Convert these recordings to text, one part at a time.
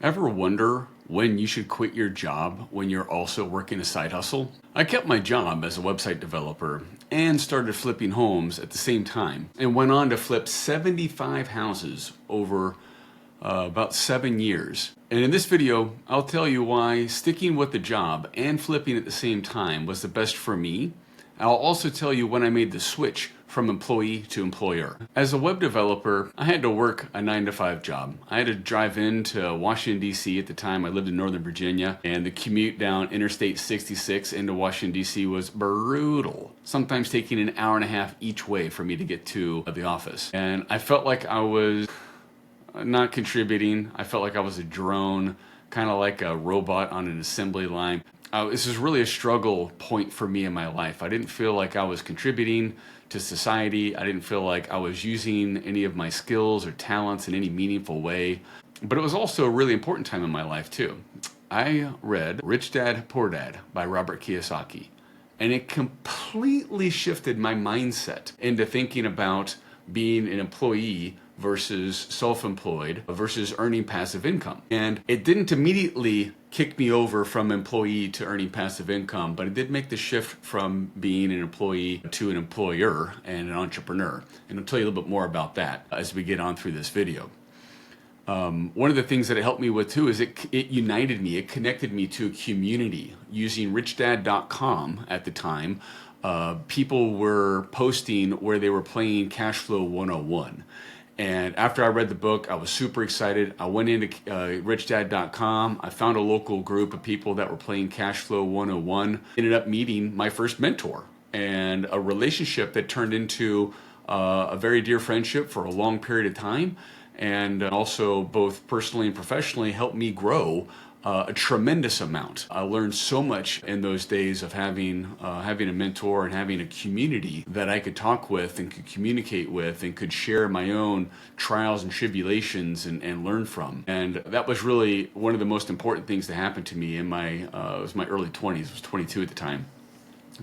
Ever wonder when you should quit your job when you're also working a side hustle? I kept my job as a website developer and started flipping homes at the same time and went on to flip 75 houses over about 7 years. And in this video, I'll tell you why sticking with the job and flipping at the same time was the best for me. I'll also tell you when I made the switch from employee to employer. As a web developer, I had to work a 9-to-5 job. I had to drive into Washington, D.C. at the time. I lived in Northern Virginia, and the commute down Interstate 66 into Washington, D.C. was brutal. Sometimes taking an hour and a half each way for me to get to the office. And I felt like I was not contributing. I felt like I was a drone, kind of like a robot on an assembly line. This is really a struggle point for me in my life. I didn't feel like I was contributing to society. I didn't feel like I was using any of my skills or talents in any meaningful way. But it was also a really important time in my life too. I read Rich Dad, Poor Dad by Robert Kiyosaki, and it completely shifted my mindset into thinking about being an employee versus self-employed versus earning passive income. And it didn't immediately kick me over from employee to earning passive income, but it did make the shift from being an employee to an employer and an entrepreneur. And I'll tell you a little bit more about that as we get on through this video. One of the things that it helped me with too is it united me, it connected me to a community. Using richdad.com at the time, people were posting where they were playing Cashflow 101. And after I read the book, I was super excited. I went into richdad.com. I found a local group of people that were playing Cashflow 101. Ended up meeting my first mentor and a relationship that turned into a very dear friendship for a long period of time. And also both personally and professionally helped me grow a tremendous amount. I learned so much in those days of having a mentor and having a community that I could talk with and could communicate with and could share my own trials and tribulations and learn from. And that was really one of the most important things that happened to me in my, it was my early 20s, I was 22 at the time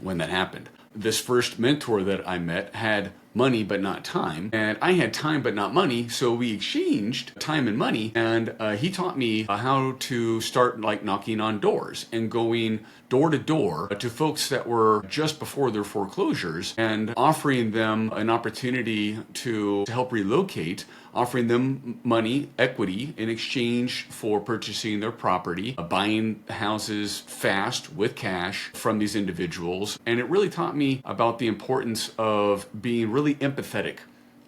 when that happened. This first mentor that I met had money but not time, and I had time but not money, so we exchanged time and money, and he taught me how to start like knocking on doors and going door to door to folks that were just before their foreclosures and offering them an opportunity to help relocate, offering them money, equity, in exchange for purchasing their property, buying houses fast with cash from these individuals. And it really taught me about the importance of being really empathetic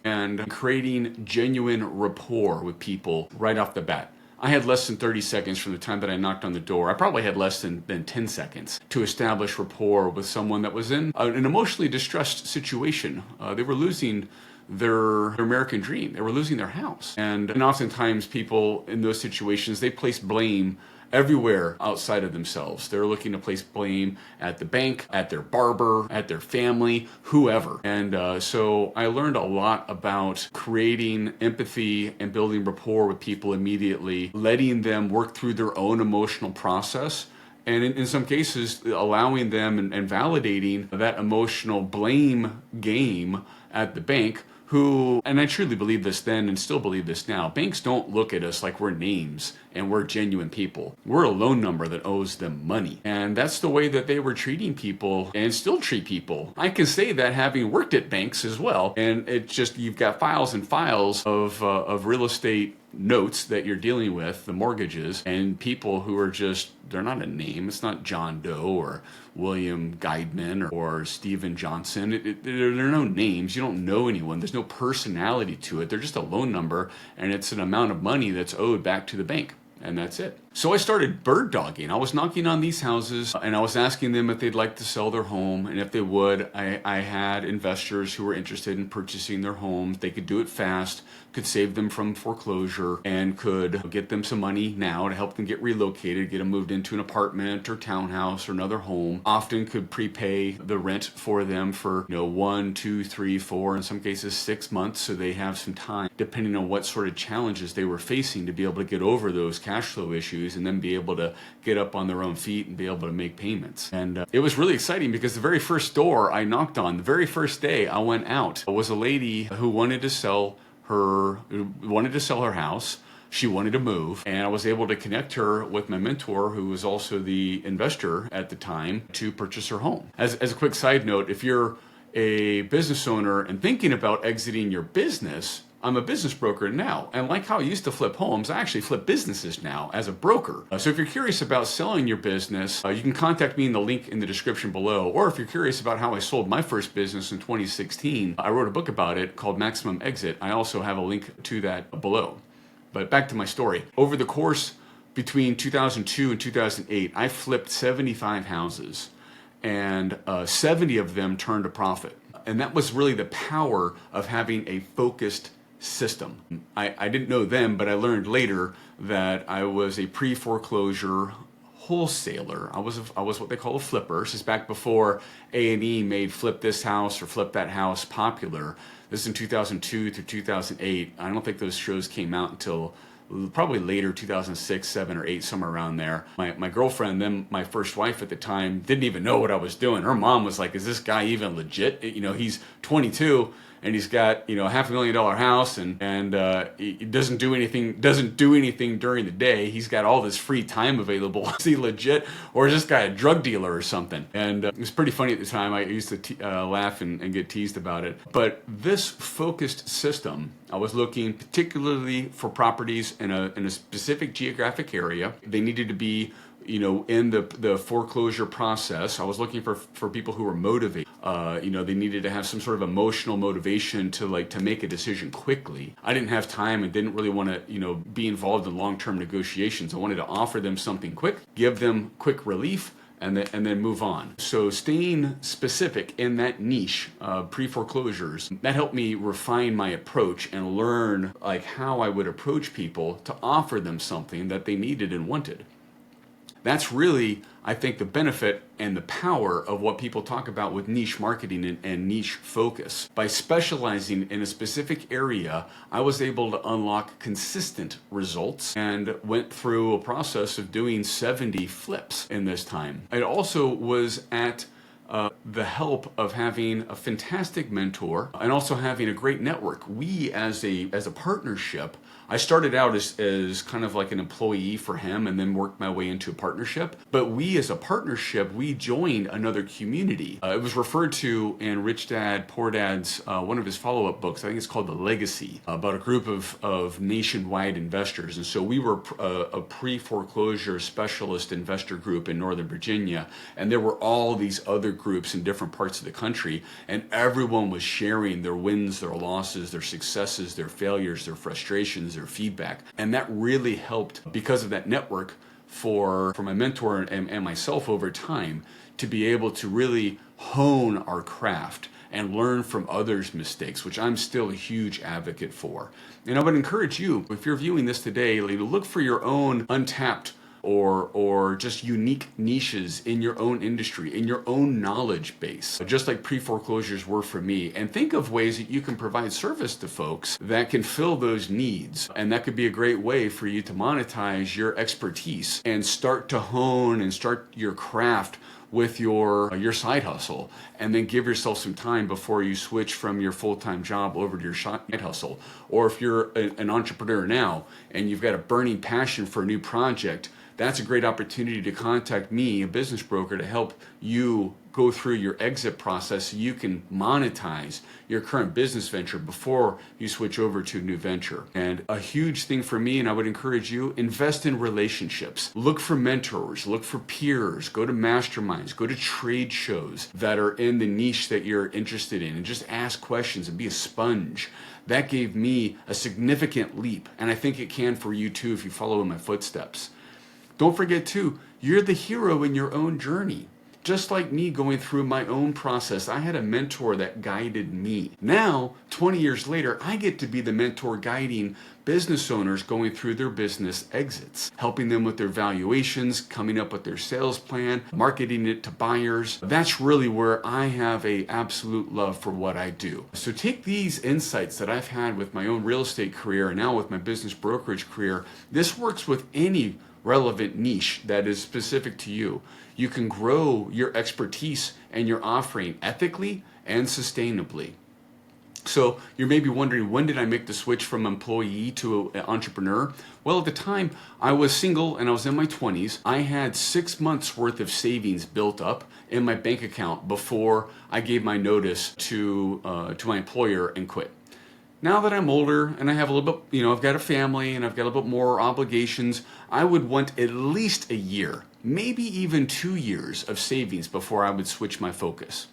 and creating genuine rapport with people right off the bat. I had less than 30 seconds from the time that I knocked on the door. I probably had less than 10 seconds to establish rapport with someone that was in an emotionally distressed situation. They were losing their American dream. They were losing their house. And oftentimes people in those situations, they place blame everywhere outside of themselves. They're looking to place blame at the bank, at their barber, at their family, whoever. And so I learned a lot about creating empathy and building rapport with people immediately, letting them work through their own emotional process, and in some cases allowing them and validating that emotional blame game at the bank, who, and I truly believe this then and still believe this now, banks don't look at us like we're names and we're genuine people. We're a loan number that owes them money. And that's the way that they were treating people and still treat people. I can say that having worked at banks as well. And it's just, you've got files and files of real estate notes that you're dealing with, the mortgages, and people who are just, they're not a name. It's not John Doe or William Guidman or Stephen Johnson. There are no names. You don't know anyone. There's no personality to it. They're just a loan number, and it's an amount of money that's owed back to the bank. And that's it. So I started bird dogging. I was knocking on these houses and I was asking them if they'd like to sell their home. And if they would, I had investors who were interested in purchasing their homes. They could do it fast, could save them from foreclosure, and could get them some money now to help them get relocated, get them moved into an apartment or townhouse or another home. Often could prepay the rent for them for 1, 2, 3, 4, in some cases 6 months, so they have some time, depending on what sort of challenges they were facing, to be able to get over those cash flow issues and then be able to get up on their own feet and be able to make payments. And it was really exciting because the very first door I knocked on, the very first day I went out, was a lady who wanted to sell her house. She wanted to move, and I was able to connect her with my mentor, who was also the investor at the time, to purchase her home. As a quick side note, if you're a business owner and thinking about exiting your business, I'm a business broker now, and like how I used to flip homes, I actually flip businesses now as a broker. So if you're curious about selling your business, you can contact me in the link in the description below, or if you're curious about how I sold my first business in 2016, I wrote a book about it called Maximum Exit. I also have a link to that below. But back to my story. Over the course between 2002 and 2008, I flipped 75 houses, and 70 of them turned a profit. And that was really the power of having a focused system. I didn't know then, but I learned later that I was a pre-foreclosure wholesaler. I was what they call a flipper. This is back before A&E made flip this house or flip that house popular. This is in 2002 through 2008. I don't think those shows came out until probably later, 2006, 7, or 8, somewhere around there. My girlfriend, then my first wife at the time, didn't even know what I was doing. Her mom was like, is this guy even legit? You know, he's 22 and he's got, you know, a $500,000 house, and he doesn't do anything during the day. He's got all this free time available. Is he legit, or is this guy a drug dealer or something? And it was pretty funny at the time. I used to laugh and get teased about it. But this focused system, I was looking particularly for properties in a specific geographic area. They needed to be, you know, in the foreclosure process. I was looking for people who were motivated. You know, they needed to have some sort of emotional motivation to make a decision quickly. I didn't have time and didn't really want to, you know, be involved in long-term negotiations. I wanted to offer them something quick, give them quick relief, and then move on. So staying specific in that niche, pre-foreclosures, that helped me refine my approach and learn like how I would approach people to offer them something that they needed and wanted. That's really, I think, the benefit and the power of what people talk about with niche marketing and niche focus. By specializing in a specific area, I was able to unlock consistent results and went through a process of doing 70 flips in this time. It also was at the help of having a fantastic mentor and also having a great network. We as a partnership, I started out as kind of like an employee for him and then worked my way into a partnership. But we as a partnership, we joined another community. It was referred to in Rich Dad, Poor Dad's, one of his follow-up books. I think it's called The Legacy, about a group of nationwide investors. And so we were a pre-foreclosure specialist investor group in Northern Virginia. And there were all these other groups in different parts of the country. And everyone was sharing their wins, their losses, their successes, their failures, their frustrations, their feedback. And that really helped, because of that network, for my mentor and myself over time, to be able to really hone our craft and learn from others' mistakes, which I'm still a huge advocate for. And I would encourage you, if you're viewing this today, to look for your own untapped or just unique niches in your own industry, in your own knowledge base, just like pre-foreclosures were for me. And think of ways that you can provide service to folks that can fill those needs. And that could be a great way for you to monetize your expertise and start to hone and start your craft with your side hustle, and then give yourself some time before you switch from your full-time job over to your side hustle. Or if you're an entrepreneur now and you've got a burning passion for a new project, that's a great opportunity to contact me, a business broker, to help you go through your exit process so you can monetize your current business venture before you switch over to a new venture. And a huge thing for me, and I would encourage you, invest in relationships. Look for mentors, look for peers, go to masterminds, go to trade shows that are in the niche that you're interested in, and just ask questions and be a sponge. That gave me a significant leap, and I think it can for you too if you follow in my footsteps. Don't forget too, you're the hero in your own journey. Just like me going through my own process, I had a mentor that guided me. Now, 20 years later, I get to be the mentor guiding business owners going through their business exits, helping them with their valuations, coming up with their sales plan, marketing it to buyers. That's really where I have an absolute love for what I do. So take these insights that I've had with my own real estate career and now with my business brokerage career. This works with any relevant niche that is specific to you. You can grow your expertise and your offering ethically and sustainably. So you're maybe wondering, when did I make the switch from employee to entrepreneur? Well, at the time I was single and I was in my 20s. I had 6 months worth of savings built up in my bank account before I gave my notice to my employer and quit. Now that I'm older and I have a little bit, I've got a family and I've got a little bit more obligations, I would want at least a year, maybe even 2 years of savings before I would switch my focus.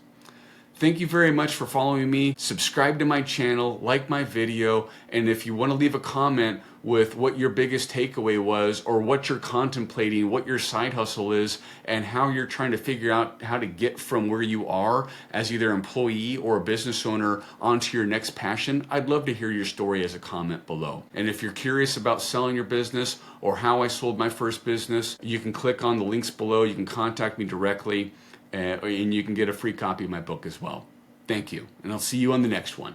Thank you very much for following me. Subscribe to my channel, like my video, and if you want to leave a comment with what your biggest takeaway was, or what you're contemplating, what your side hustle is, and how you're trying to figure out how to get from where you are as either employee or a business owner onto your next passion, I'd love to hear your story as a comment below. And if you're curious about selling your business or how I sold my first business, you can click on the links below. You can contact me directly. And you can get a free copy of my book as well. Thank you, and I'll see you on the next one.